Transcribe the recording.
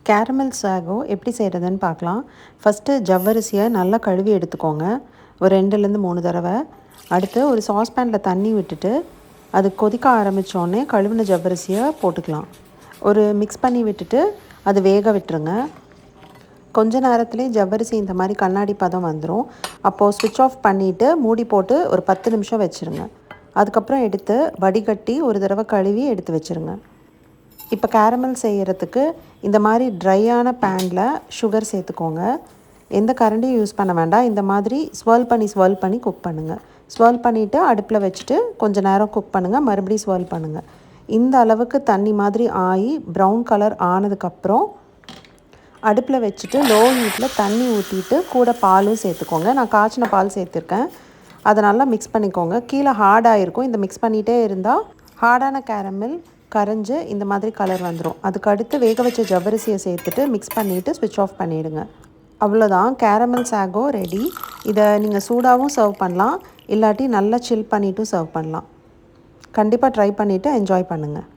Caramel sago எப்படி செய்கிறதுன்னு பார்க்கலாம். ஃபஸ்ட்டு ஜவ்வரிசியை நல்லா கழுவி எடுத்துக்கோங்க, ஒரு 2லேருந்து 3 தடவை. அடுத்து ஒரு சாஸ்பேனில் தண்ணி விட்டுட்டு அது கொதிக்க ஆரம்பித்தோடனே கழுவின ஜவ்வரிசியை போட்டுக்கலாம். ஒரு மிக்ஸ் பண்ணி விட்டுட்டு அது வேக விட்டுருங்க. கொஞ்ச நேரத்துலேயே ஜவ்வரிசி இந்த மாதிரி கண்ணாடி பதம் வந்துடும். அப்போது ஸ்விட்ச் ஆஃப் பண்ணிவிட்டு மூடி போட்டு ஒரு 10 நிமிஷம் வச்சுருங்க. அதுக்கப்புறம் எடுத்து வடிகட்டி ஒரு தடவை கழுவி எடுத்து வச்சுருங்க. இப்போ கேரமல் செய்கிறதுக்கு இந்த மாதிரி ட்ரையான பேனில் சுகர் சேர்த்துக்கோங்க. எந்த கரண்டியும் யூஸ் பண்ண வேண்டாம். இந்த மாதிரி ஸ்வர்ல் பண்ணி குக் பண்ணுங்கள். ஸ்வர்ல் பண்ணிவிட்டு அடுப்பில் வச்சுட்டு கொஞ்சம் நேரம் குக் பண்ணுங்கள். மறுபடியும் ஸ்வர்ல் பண்ணுங்கள். இந்த அளவுக்கு தண்ணி மாதிரி ஆகி ப்ரௌன் கலர் ஆனதுக்கப்புறம் அடுப்பில் வச்சுட்டு லோ ஹீட்டில் தண்ணி ஊற்றிட்டு கூட பாலும் சேர்த்துக்கோங்க. நான் காய்ச்சின பால் சேர்த்துருக்கேன். அதை நல்லா மிக்ஸ் பண்ணிக்கோங்க. கீழே ஹார்டாக இருக்கும். இந்த மிக்ஸ் பண்ணிகிட்டே இருந்தால் ஹார்டான கேரமல் கரைஞ்சி இந்த மாதிரி கலர் வந்துடும். அதுக்கு அடுத்து வேக வச்ச ஜவ்வரிசியை சேர்த்துட்டு மிக்ஸ் பண்ணிவிட்டு ஸ்விட்ச் ஆஃப் பண்ணிவிடுங்க. அவ்வளோதான், கேரமல் சாகோ ரெடி. இதை நீங்கள் சூடாகவும் சர்வ் பண்ணலாம், இல்லாட்டி நல்லா சில் பண்ணிவிட்டும் சர்வ் பண்ணலாம். கண்டிப்பாக ட்ரை பண்ணிவிட்டு என்ஜாய் பண்ணுங்கள்.